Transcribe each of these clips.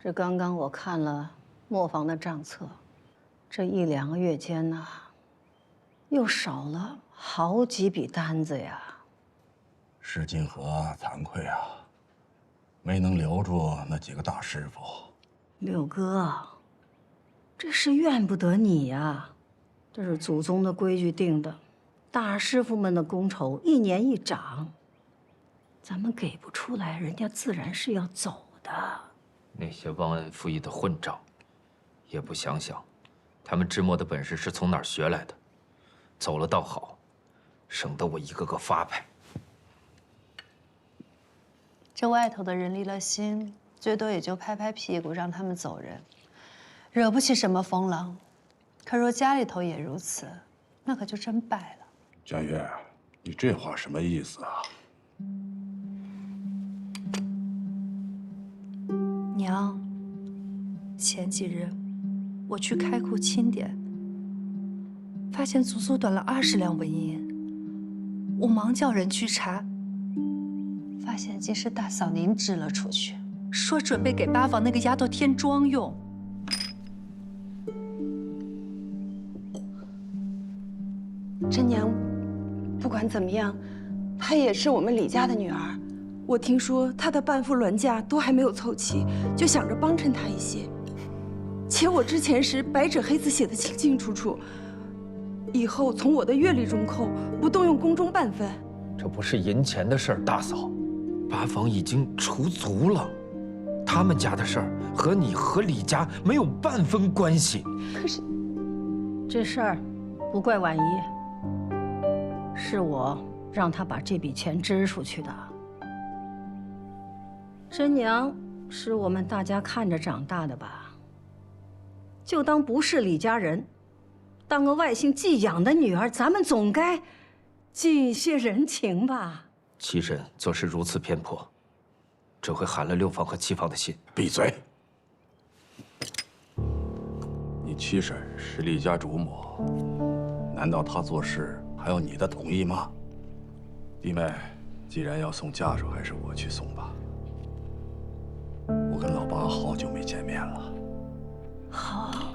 这刚刚我看了磨坊的账册，这1、2个月间呐，又少了好几笔单子呀。石金河惭愧啊，没能留住那几个大师傅。六哥，这是怨不得你呀，这是祖宗的规矩定的，大师傅们的工酬1年1涨，咱们给不出来，人家自然是要走的。那些忘恩负义的混账，也不想想，他们制墨的本事是从哪儿学来的？走了倒好，省得我一个个发配。这外头的人离了心，最多也就拍拍屁股让他们走人，惹不起什么风浪。可若家里头也如此，那可就真败了。江月，你这话什么意思啊？娘，前几日我去开库清点，发现足足短了20两纹银。我忙叫人去查，发现竟是大嫂您支了出去，说准备给八房那个丫头添妆用。真娘，不管怎么样，她也是我们李家的女儿。我听说她的半副銮驾都还没有凑齐，就想着帮衬她一些。且我之前时白纸黑字写的清清楚楚，以后从我的月例中扣，不动用宫中半分。这不是银钱的事儿，大嫂，八房已经除足了，他们家的事儿和你和李家没有半分关系。可是，这事儿不怪婉仪，是我让他把这笔钱支出去的。真娘是我们大家看着长大的吧，就当不是李家人，当个外姓寄养的女儿，咱们总该尽一些人情吧。七婶做事如此偏颇，这回寒了6房和7房的心。闭嘴！你七婶是李家主母，难道她做事还要你的同意吗？弟妹，既然要送嫁妆，还是我去送吧。我跟老八好久没见面了。好，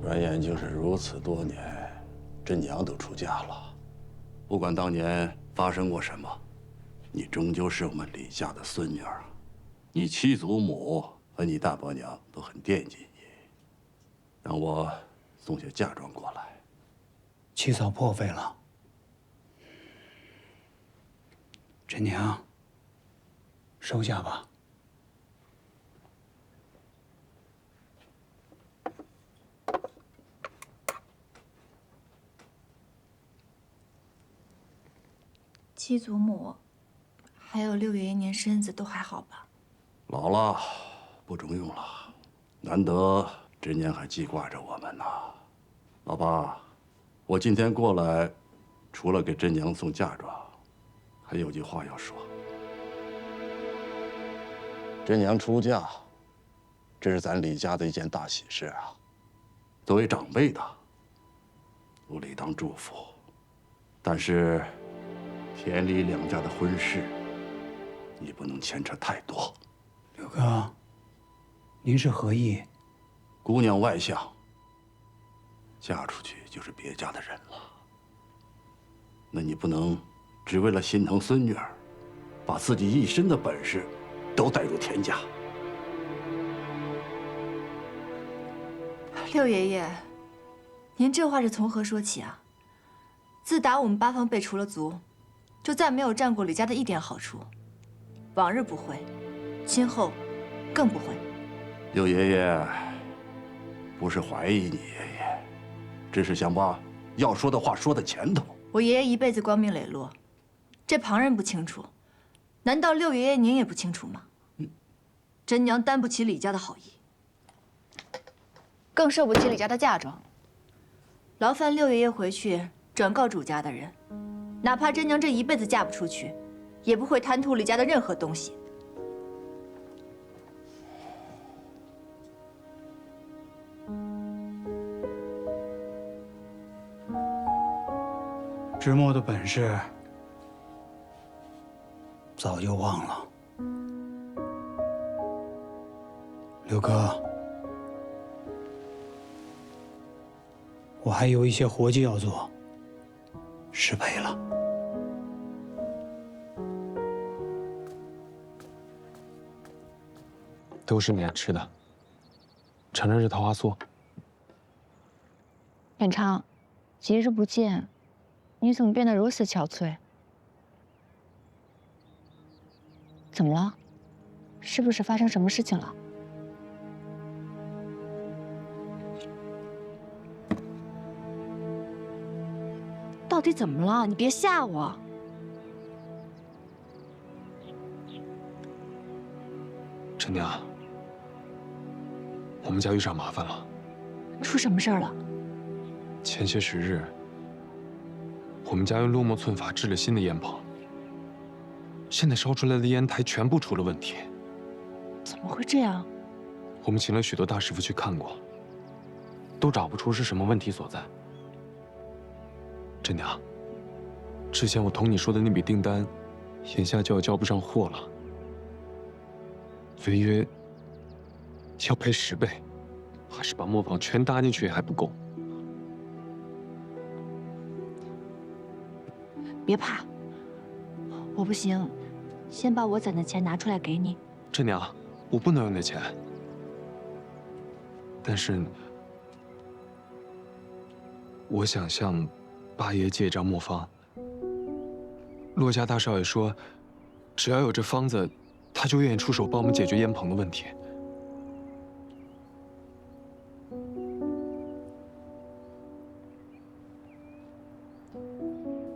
转眼就是如此多年，真娘都出嫁了。不管当年发生过什么，你终究是我们李家的孙女儿。你七祖母和你大伯娘都很惦记你，让我送些嫁妆过来。七嫂破费了，真娘，收下吧。七祖母，还有6爷爷，您身子都还好吧？老了，不中用了。难得真娘还记挂着我们呢。老八，我今天过来，除了给真娘送嫁妆，还有句话要说。真娘出嫁，这是咱李家的一件大喜事啊。作为长辈的，我理当祝福。但是，田李两家的婚事，你不能牵扯太多。六哥，您是何意？姑娘外向，嫁出去就是别家的人了。那你不能只为了心疼孙女儿，把自己一身的本事都带入田家。六爷爷，您这话是从何说起啊？自打我们八房被除了族，就再没有占过李家的一点好处。往日不会，今后更不会。六爷爷不是怀疑你爷爷，只是想把要说的话说在前头。我爷爷一辈子光明磊落，这旁人不清楚，难道六爷爷您也不清楚吗？真娘担不起李家的好意，更受不起李家的嫁妆。劳烦六爷爷回去转告主家的人，哪怕真娘这一辈子嫁不出去，也不会贪图李家的任何东西。织墨的本事，早就忘了。刘哥，我还有一些活计要做，失陪了。都是你爱吃的，尝尝这桃花酥。远昌，几日不见，你怎么变得如此憔悴？怎么了？是不是发生什么事情了？到底怎么了？你别吓我！陈娘，我们家遇上麻烦了。出什么事儿了？前些时日，我们家用落墨寸法制了新的烟棚，现在烧出来的烟台全部出了问题。怎么会这样？我们请了许多大师傅去看过，都找不出是什么问题所在。真娘，之前我同你说的那笔订单，眼下就要交不上货了，违约要赔10倍，还是把磨坊全搭进去还不够。别怕，我不行，先把我攒的钱拿出来给你。真娘，我不能用那钱，但是我想向八爷借一张磨方。骆家大少爷说，只要有这方子，他就愿意出手帮我们解决烟棚的问题。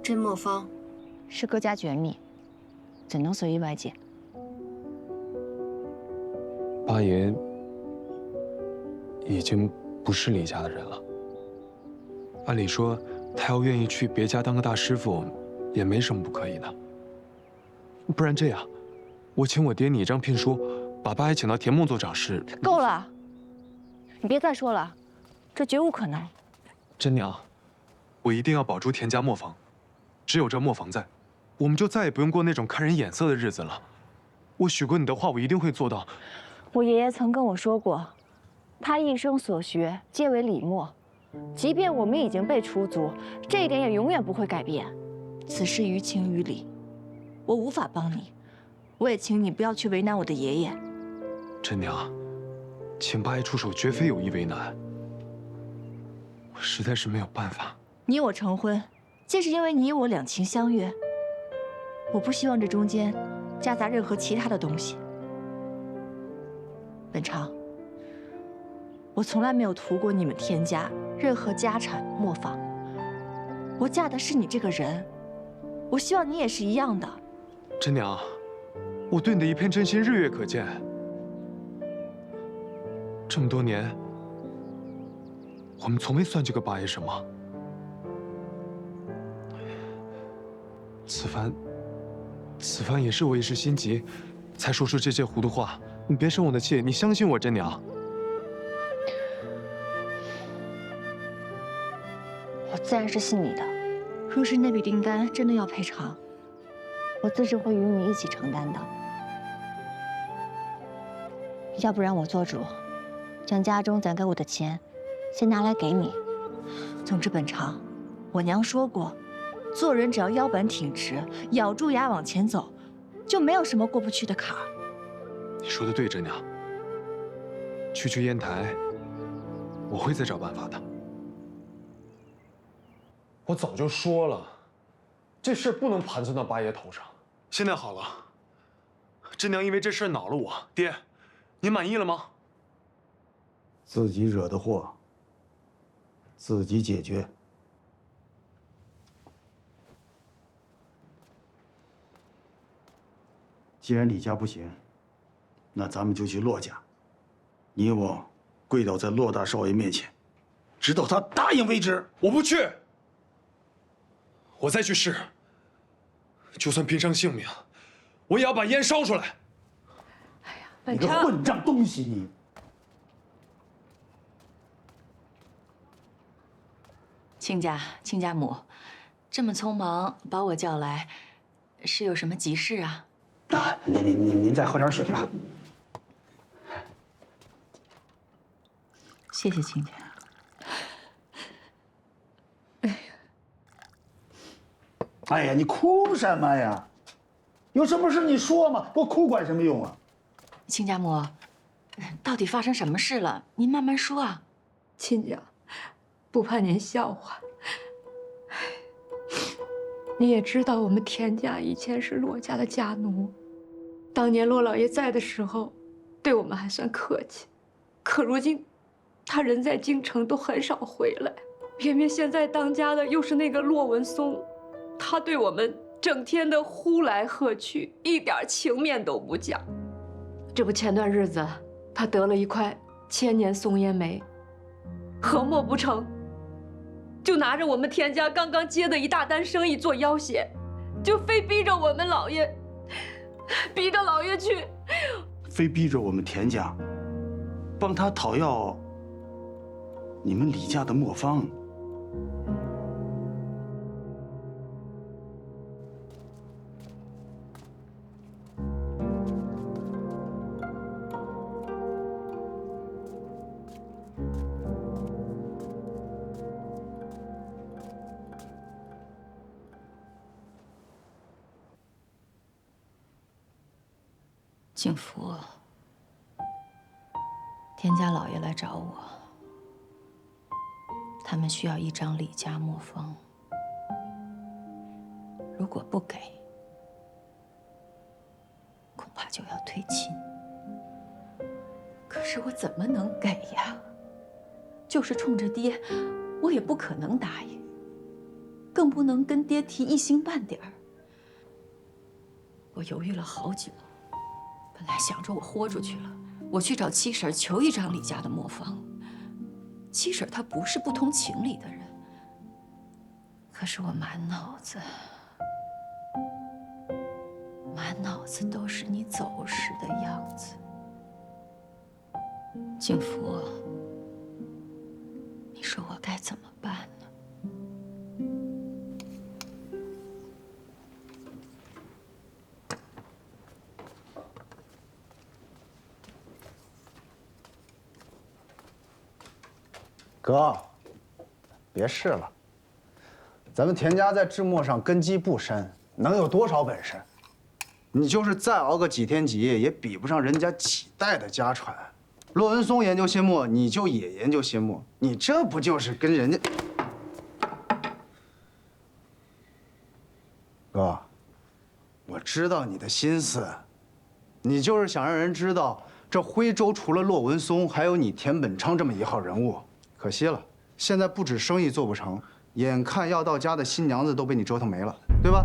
这磨方是各家绝密，怎能随意外借？八爷已经不是李家的人了，按理说他要愿意去别家当个大师傅，也没什么不可以的。不然这样，我请我爹拟一张聘书，把八爷请到田木做掌事。够了，你别再说了，这绝无可能。真娘，我一定要保住田家磨坊，只有这磨坊在，我们就再也不用过那种看人眼色的日子了。我许过你的话，我一定会做到。我爷爷曾跟我说过，他一生所学皆为李墨，即便我们已经被出族，这一点也永远不会改变。此事于情于理，我无法帮你，我也请你不要去为难我的爷爷。真娘，请八爷出手，绝非有意为难，我实在是没有办法。你我成婚，皆是因为你我两情相悦，我不希望这中间夹杂任何其他的东西。本昌，我从来没有图过你们田家任何家产磨坊，我嫁的是你这个人，我希望你也是一样的。真娘，我对你的一片真心日月可见。这么多年，我们从未算计过八爷什么。此番也是我一时心急，才说出这些糊涂话。你别生我的气，你相信我，真娘。我自然是信你的。若是那笔订单真的要赔偿，我自是会与你一起承担的。要不然我做主，将家中攒给我的钱，先拿来给你。总之，本昌，我娘说过，做人只要腰板挺直，咬住牙往前走，就没有什么过不去的坎儿。你说的对，真娘。区烟台，我会再找办法的。我早就说了，这事不能盘算到八爷头上。现在好了，真娘因为这事恼了我，爹，您满意了吗？自己惹的祸，自己解决。既然李家不行，那咱们就去骆家，你我跪倒在骆大少爷面前，直到他答应为止。我不去，我再去试，就算拼上性命，我也要把烟烧出来。你个混账东西，你！亲家母，这么匆忙把我叫来，是有什么急事啊？啊，您再喝点水吧。谢谢亲家。哎呀，你哭什么呀？有什么事你说嘛，我哭管什么用啊？亲家母，到底发生什么事了？您慢慢说啊。亲家，不怕您笑话。你也知道，我们田家以前是骆家的家奴。当年骆老爷在的时候，对我们还算客气。可如今，他人在京城，都很少回来。偏偏现在当家的又是那个骆文松，他对我们整天的呼来喝去，一点情面都不讲。这不，前段日子他得了一块千年松烟梅，何莫不成？就拿着我们田家刚刚接的一大单生意做要挟，就非逼着我们老爷，逼着老爷去，非逼着我们田家帮他讨要你们李家的磨坊。景福，田家老爷来找我，他们需要一张李家磨坊，如果不给，恐怕就要退亲。可是我怎么能给呀？就是冲着爹，我也不可能答应，更不能跟爹提一星半点儿。我犹豫了好久。本来想着我豁出去了，我去找七婶求一张李家的磨坊。七婶她不是不通情理的人，可是我满脑子都是你走时的样子。景福，你说我该怎么办呢？哥，别试了。咱们田家在制墨上根基不深，能有多少本事？你就是再熬个几天几夜，也比不上人家几代的家传。骆文松研究新墨，你就也研究新墨，你这不就是跟人家？哥，我知道你的心思，你就是想让人知道，这徽州除了骆文松，还有你田本昌这么一号人物。可惜了，现在不止生意做不成，眼看要到家的新娘子都被你折腾没了，对吧？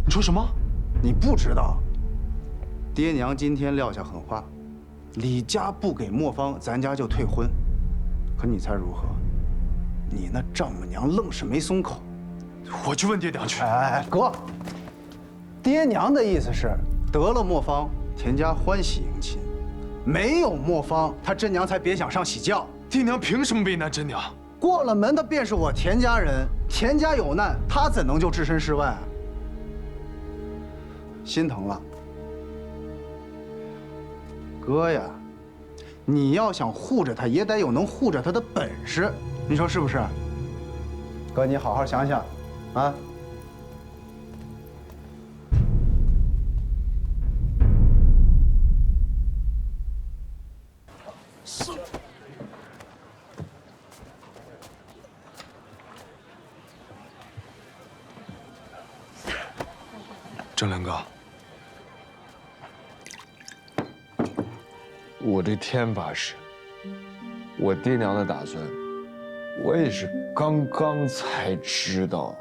你说什么？你不知道，爹娘今天撂下狠话，李家不给磨坊，咱家就退婚。可你猜如何？你那丈母娘愣是没松口。我去问爹娘去。哎，哥，爹娘的意思是，得了磨坊，田家欢喜迎亲；没有磨坊，他真娘才别想上喜轿。爹娘凭什么为难真娘？过了门的便是我田家人，田家有难，他怎能就置身事外啊？心疼了，哥呀，你要想护着他，也得有能护着他的本事，你说是不是？哥，你好好想想，啊。正良哥，我这天发誓，我爹娘的打算，我也是刚刚才知道。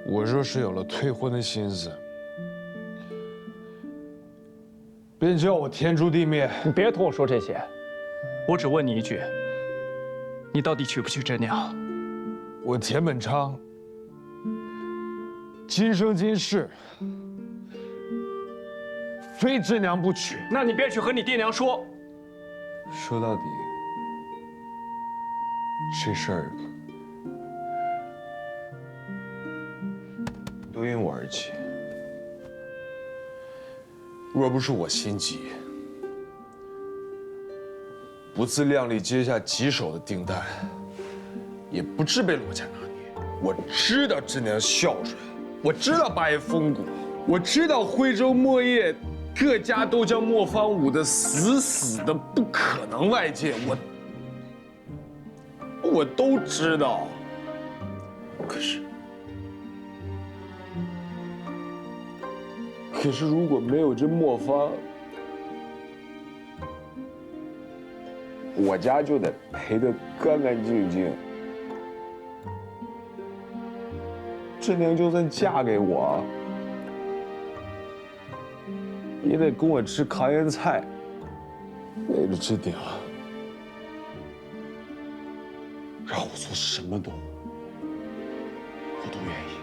我若是有了退婚的心思，便叫我天诛地灭。你别同我说这些，我只问你一句：你到底娶不娶真娘？我田本昌，今生今世，非真娘不娶。那你便去和你爹娘说。说到底，这事儿都因我而起。若不是我心急，不自量力接下棘手的订单，也不至被骆家拿捏。我知道真娘孝顺，我知道八爷风骨，我知道徽州末夜各家都将磨坊捂得死死的，不可能外借。我都知道，可是如果没有这磨坊，我家就得赔得干干净净。真娘就算嫁给我，也得跟我吃糠咽菜。为了这点啊，让我做什么我都愿意。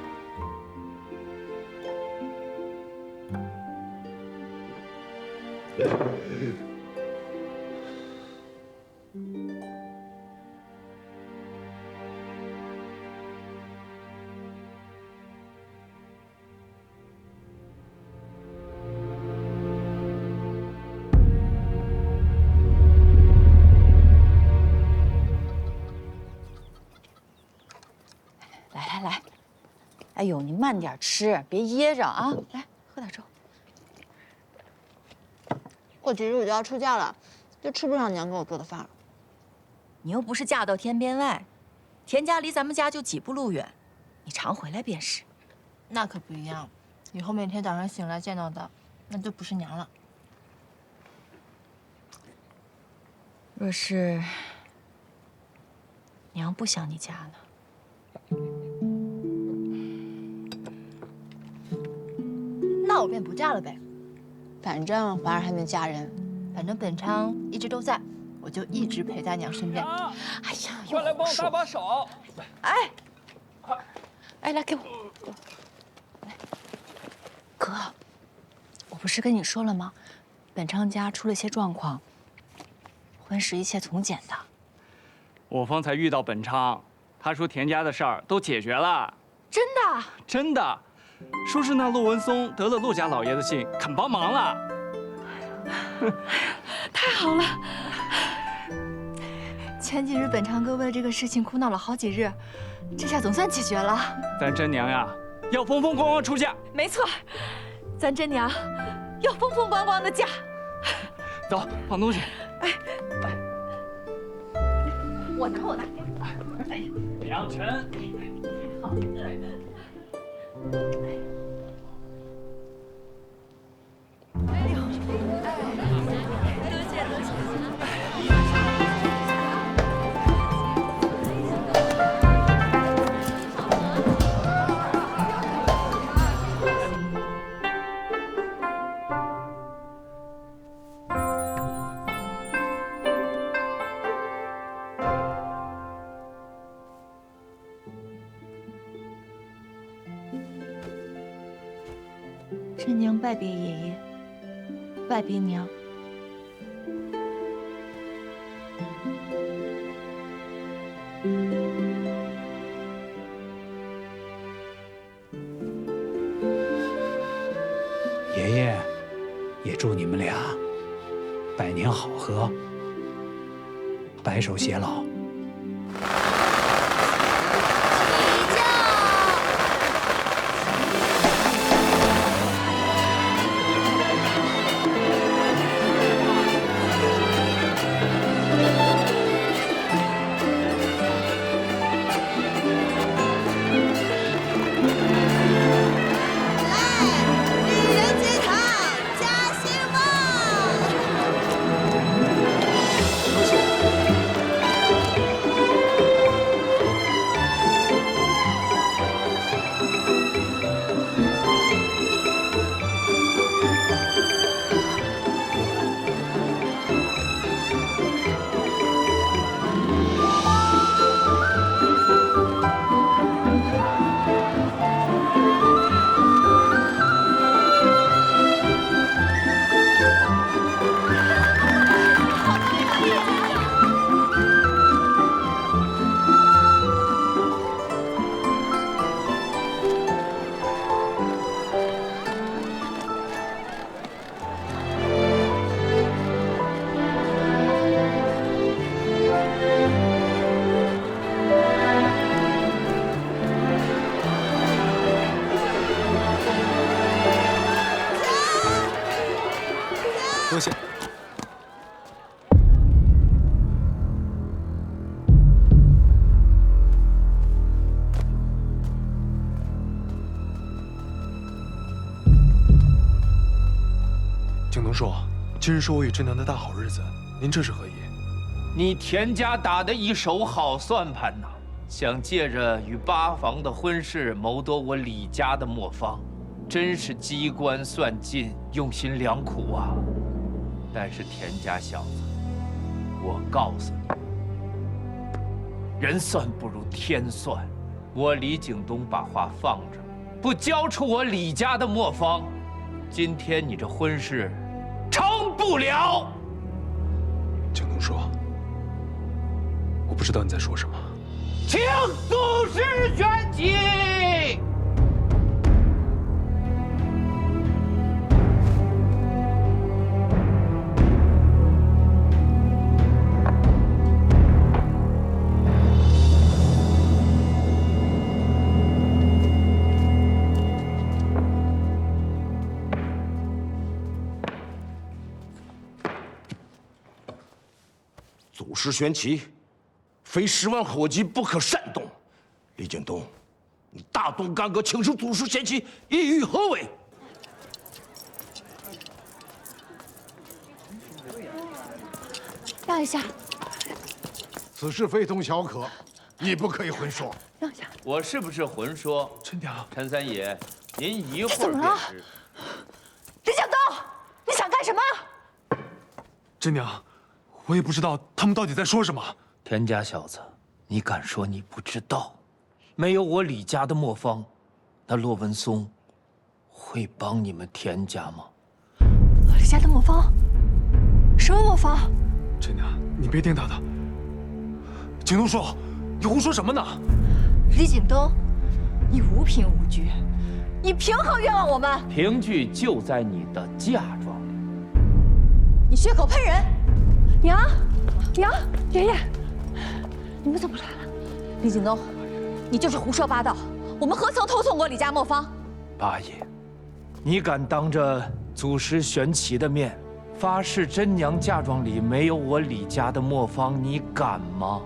来，哎呦，你慢点吃，别噎着啊！来，喝点粥。过几日我就要出嫁了，就吃不上娘给我做的饭了。你又不是嫁到天边外，田家离咱们家就几步路远，你常回来便是。那可不一样，以后每天早上醒来见到的，那就不是娘了。若是娘不想你嫁呢？那我便不嫁了呗。反正华儿还没嫁人，反正本昌一直都在，我就一直陪在娘身边。哎呀，快来帮我搭把手！哎，来给我。哥，我不是跟你说了吗？本昌家出了些状况，婚事一切从简的。我方才遇到本昌，他说田家的事儿都解决了。真的？真的，说是那骆文松得了骆家老爷的信，肯帮忙了。太好了！前几日本昌哥为了这个事情哭闹了好几日，这下总算解决了。咱真娘呀，要风风光光出嫁。没错，咱真娘要风风光光的嫁。走，放东西。我拿。良辰。好。哎呦，多谢。真娘拜别爷爷，拜别娘。爷爷也祝你们俩百年好合，白首偕老。多谢。景东叔，今日是我与真娘的大好日子，您这是何意？你田家打的一手好算盘呐，想借着与八房的婚事谋夺我李家的磨坊，真是机关算尽，用心良苦啊！但是田家小子，我告诉你，人算不如天算。我李景东把话放着，不交出我李家的磨坊，今天你这婚事成不了。景东叔，我不知道你在说什么。请祖师选起。祖师玄奇，非10万火急不可擅动。李景东，你大动干戈，请示祖师玄奇，意欲何为？让一下，此事非同小可，你不可以混说。让一下。我是不是混说？真娘，陈三爷，您一会儿怎么了便知。李景东，你想干什么？真娘，我也不知道他们到底在说什么。田家小子，你敢说你不知道？没有我李家的磨坊，那骆文松会帮你们田家吗？李家的磨坊？什么磨坊？真娘，你别听他的。景东叔，你胡说什么呢？李景东，你无凭无据，你凭何冤枉我们？凭据就在你的嫁妆里。你血口喷人！娘，娘，爷爷，你们怎么来了？李景东，你就是胡说八道！我们何曾偷送过李家磨坊？八爷，你敢当着祖师玄奇的面发誓真娘嫁妆里没有我李家的磨坊，你敢吗？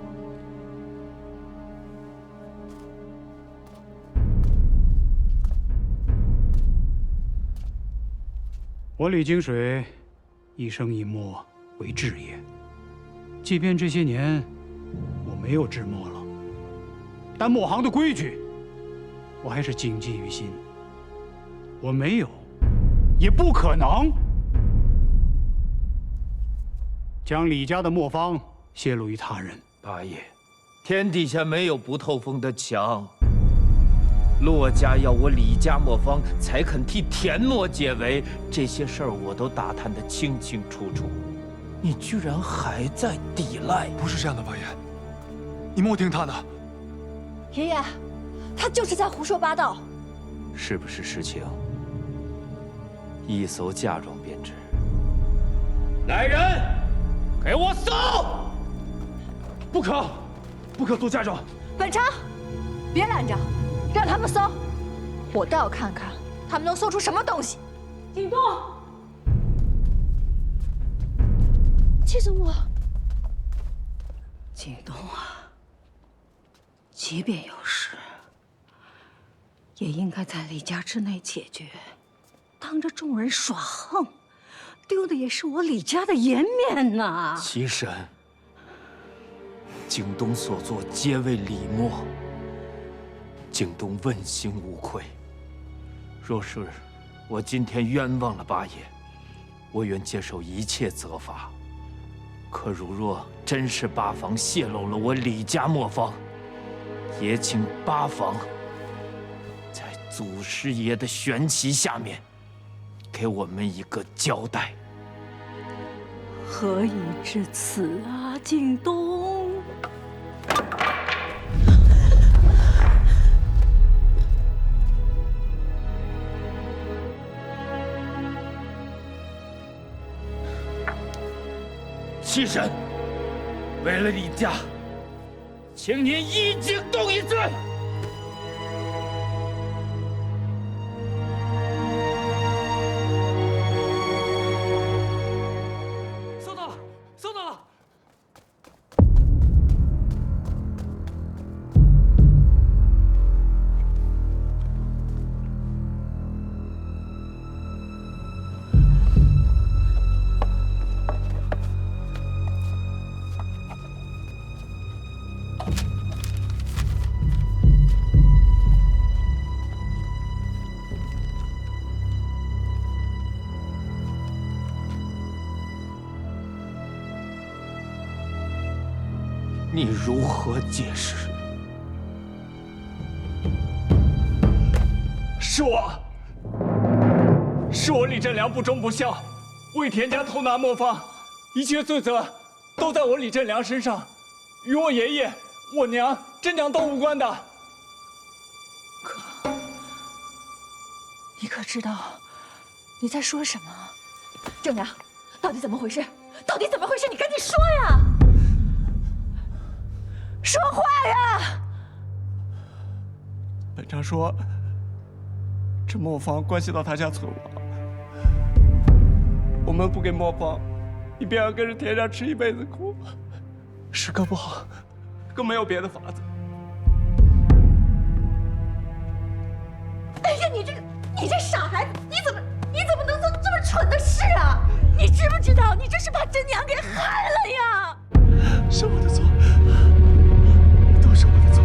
我李金水，一生一墨为志业。即便这些年我没有制墨了，但墨行的规矩，我还是谨记于心。我没有，也不可能将李家的墨方泄露于他人。八爷，天底下没有不透风的墙。骆家要我李家磨坊才肯替田墨解围，这些事儿我都打探得清清楚楚，你居然还在抵赖？不是这样的，八爷，你莫听他的。爷爷，他就是在胡说八道。是不是实情？一搜嫁妆便知。来人，给我搜！不可，不可搜嫁妆。本城，别拦着，让他们搜，我倒要看看他们能搜出什么东西。景东，季祖母，景东啊，即便有事，也应该在李家之内解决。当着众人耍横，丢的也是我李家的颜面呐！齐神，景东所作皆为李默，景东问心无愧。若是我今天冤枉了八爷，我愿接受一切责罚。可如若真是八房泄露了我李家磨坊，也请八房在祖师爷的玄旗下面，给我们一个交代。何以至此啊，景东？七神，为了李家，请您依景东一罪。你如何解释？是我李振良不忠不孝，为田家偷拿磨坊，一切罪责都在我李振良身上，与我爷爷、我娘、真娘都无关的。哥，你可知道你在说什么？正良，到底怎么回事？到底怎么回事？你赶紧说呀！说话呀！本长说，这磨坊关系到他家存亡，我们不给磨坊，你便要跟着田家吃一辈子苦。是哥不好，哥没有别的法子。哎呀，你这傻孩子，你怎么能做这么蠢的事啊？你知不知道，你这是把真娘给害了呀？是我的错，都是我的错。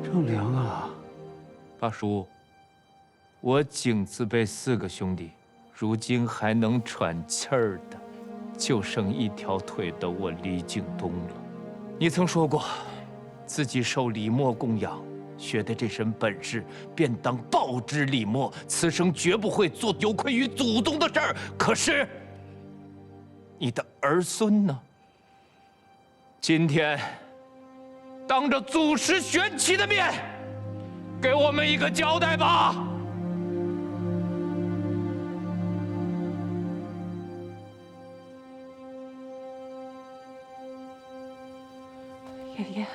正良啊，八叔，我景字辈4个兄弟，如今还能喘气儿的，就剩一条腿的我李景东了。你曾说过，自己受李默供养，学的这身本事，便当报之李默，此生绝不会做有愧于祖宗的事儿。可是，你的儿孙呢？今天，当着祖师玄奇的面，给我们一个交代吧！爷爷，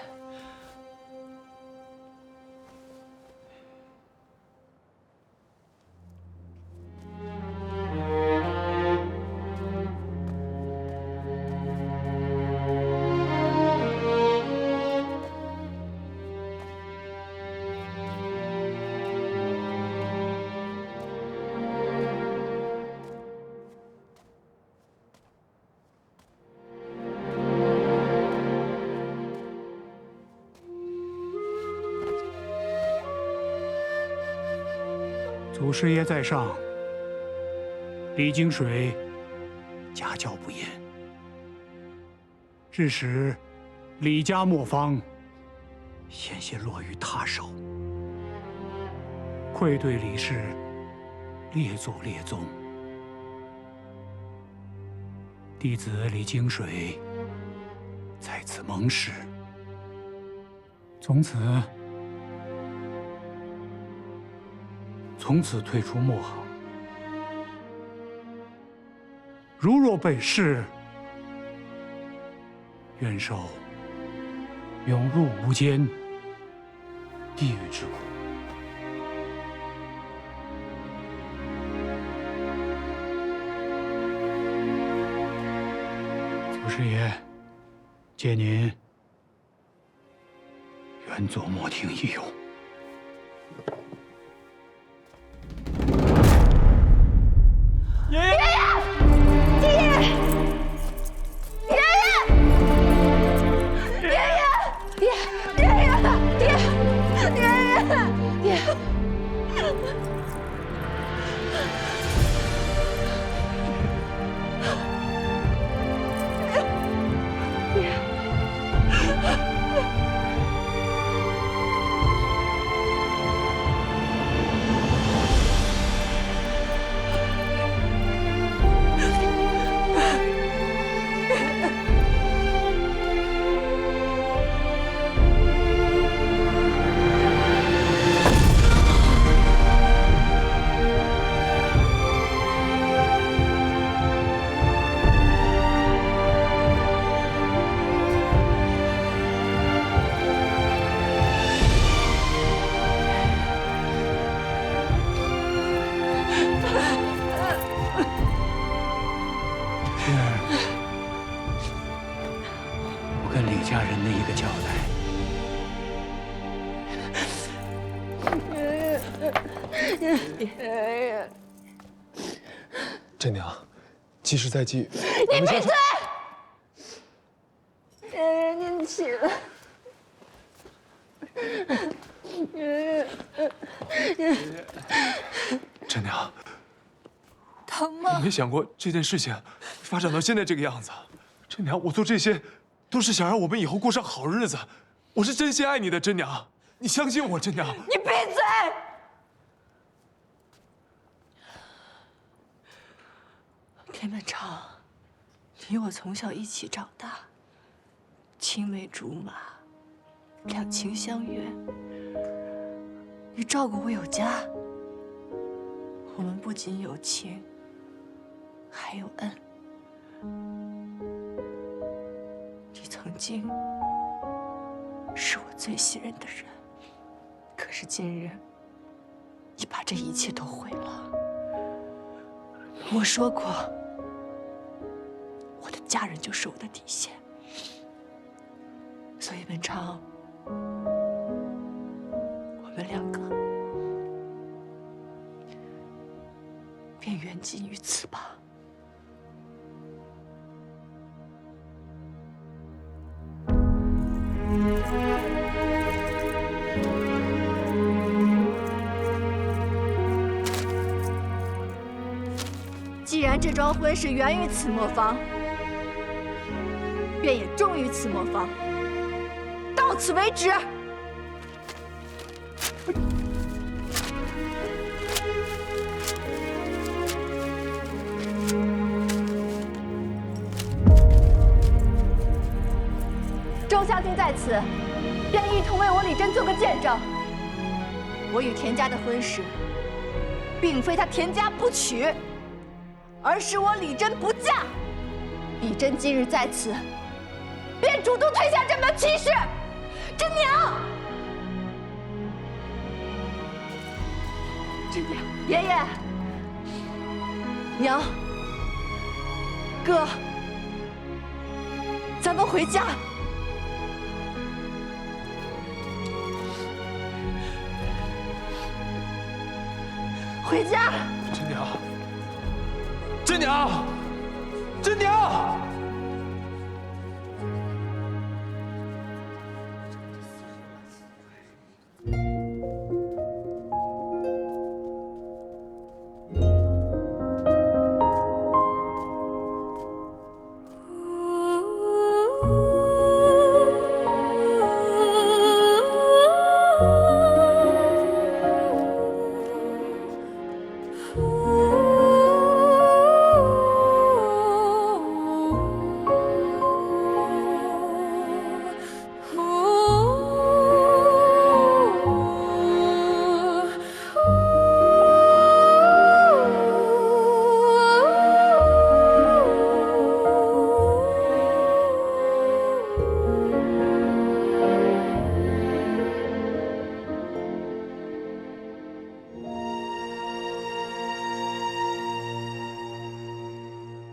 祖师爷在上，李金水家教不严，致使李家磨坊险些落于他手，愧对李氏列祖列宗。弟子李金水在此蒙师，从此退出磨行。如若被弑，愿受永入无间地狱之苦。祖师爷，借您原作莫听一用。爷爷，爷爷，爷爷，爷爷，爹，爷爷，爹，爷爷，爹。我跟李家人的一个交代。爷爷。真娘，计时在即，你闭嘴！圆圆，你起来。真娘，疼吗？我没想过这件事情发展到现在这个样子。真娘，我做这些都是想让我们以后过上好日子。我是真心爱你的，真娘，你相信我，真娘。你闭嘴！田本昌，你我从小一起长大，青梅竹马，两情相悦。你照顾我有加，我们不仅有情，还有恩。你曾经是我最信任的人，可是今日，你把这一切都毁了。我说过，我的家人就是我的底线，所以文昌，我们两个便缘尽于此吧。既然这桩婚事源于此磨坊，便也终于此磨坊，到此为止。周香卿在此，便一同为我李真做个见证。我与田家的婚事，并非他田家不娶，而是我李真不嫁。李真今日在此，便主动退下这门亲事。真娘，真娘，爷爷，娘，哥，咱们回家。回家。真娘，真娘，真娘！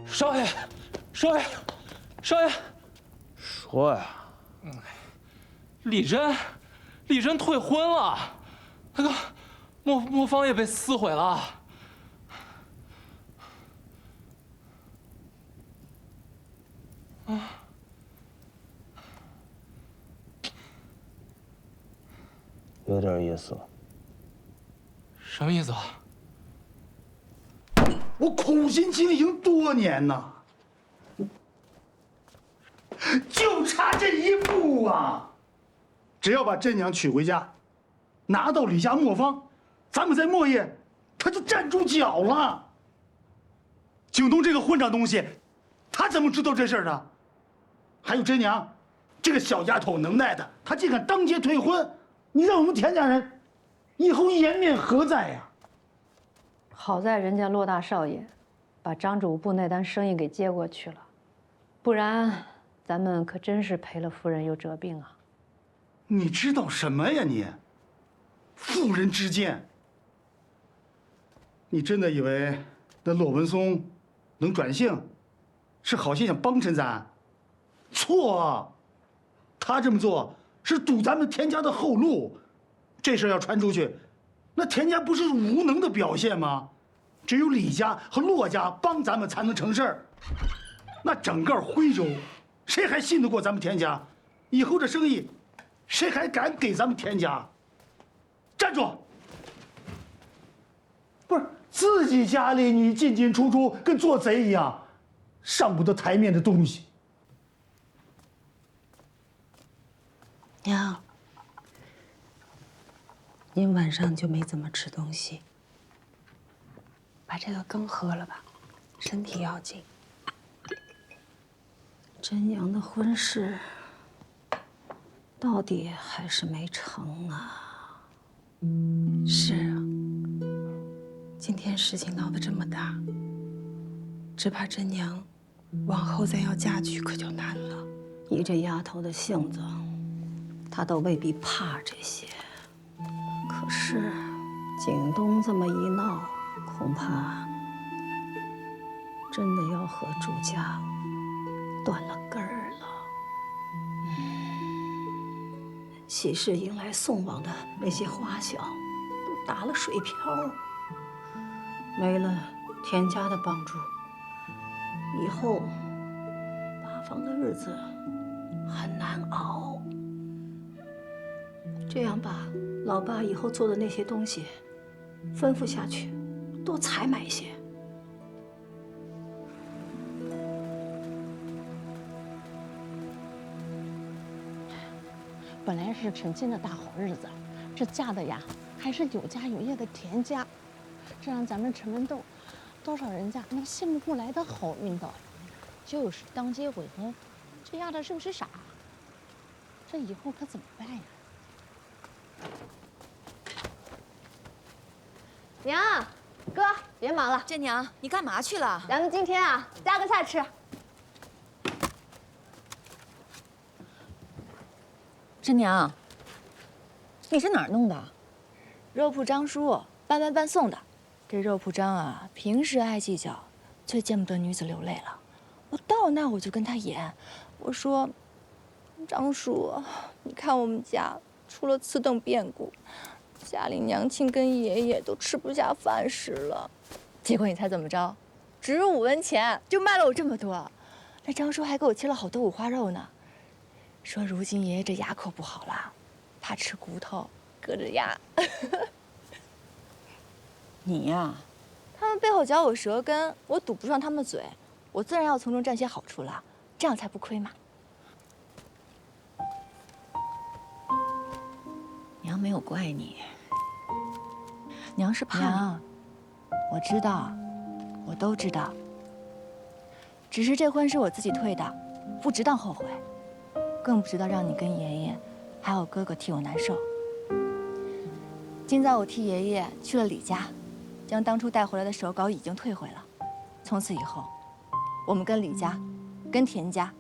少爷，少爷，少爷，说呀，李真退婚了，那个磨坊也被撕毁了。啊，有点意思。什么意思啊？我苦心经营多年呐，就差这一步啊！只要把真娘娶回家，拿到李家磨坊，咱们在磨业，他就站住脚了。景东这个混账东西，他怎么知道这事儿的？还有真娘，这个小丫头能耐的，她竟敢当街退婚，你让我们田家人以后颜面何在呀？好在人家骆大少爷把张主簿那单生意给接过去了，不然咱们可真是赔了夫人又折兵啊！你知道什么呀你？妇人之见。你真的以为那骆文松能转性，是好心想帮衬咱？错啊！他这么做是堵咱们田家的后路。这事要传出去，那田家不是无能的表现吗？只有李家和骆家帮咱们才能成事儿。那整个徽州，谁还信得过咱们田家？以后这生意，谁还敢给咱们田家？站住！不是自己家里你进进出出，跟做贼一样，上不得台面的东西。娘，您晚上就没怎么吃东西，把这个羹喝了吧，身体要紧。真阳的婚事到底还是没成啊？是啊，今天事情闹得这么大，只怕真娘往后再要嫁去可就难了。以这丫头的性子，她倒未必怕这些。可是景东这么一闹，恐怕真的要和朱家断了根儿了。喜事迎来送往的那些花销都打了水漂，没了田家的帮助，以后八方的日子很难熬。这样吧，老爸以后做的那些东西，吩咐下去，多采买些。本来是成亲的大好日子，这嫁的呀还是有家有业的田家，这让咱们陈文栋多少人家那羡慕不来的好运道。就是当街悔婚，这丫头是不是傻？这以后可怎么办呀？娘，哥，别忙了。这娘，你干嘛去了？咱们今天啊，加个菜吃。真娘，你是哪儿弄的？肉铺张叔搬送的。这肉铺张啊，平时爱计较，最见不得女子流泪了。我到那我就跟他演，我说：“张叔，你看我们家出了此等变故，家里娘亲跟爷爷都吃不下饭食了。”结果你猜怎么着？只5文钱就卖了我这么多。那张叔还给我切了好多五花肉呢，说如今爷爷这牙口不好了，怕吃骨头，硌着牙。你呀，他们背后嚼我舌根，我堵不上他们嘴，我自然要从中占些好处了，这样才不亏嘛。娘没有怪你，娘是怕娘，我知道，我都知道。只是这婚是我自己退的，不值当后悔，更不知道让你跟爷爷还有哥哥替我难受。今早我替爷爷去了李家，将当初带回来的手稿已经退回了。从此以后，我们跟李家、跟田家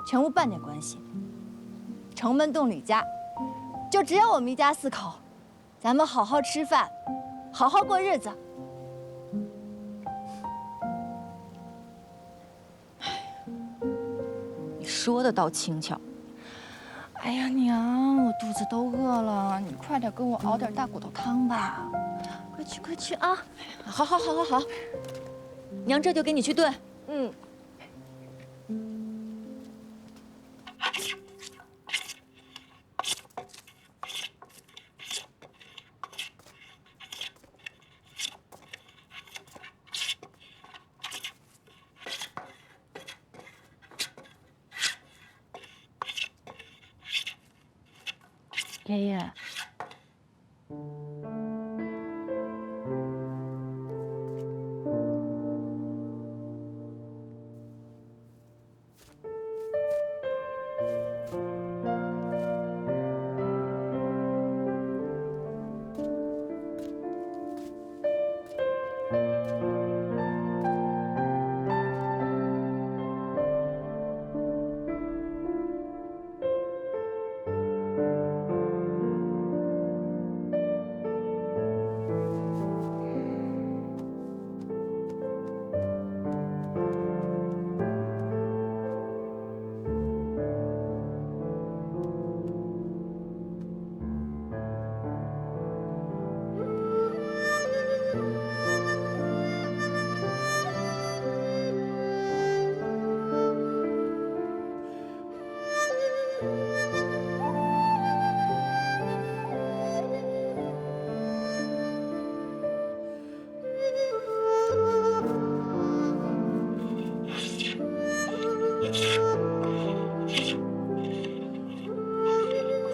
全无半点关系。城门洞李家，就只有我们一家4口，咱们好好吃饭，好好过日子。你说的倒轻巧。哎呀，娘，我肚子都饿了，你快点给我熬点大骨头汤吧。快去快去啊！好，娘这就给你去炖。嗯。爷爷。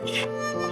去。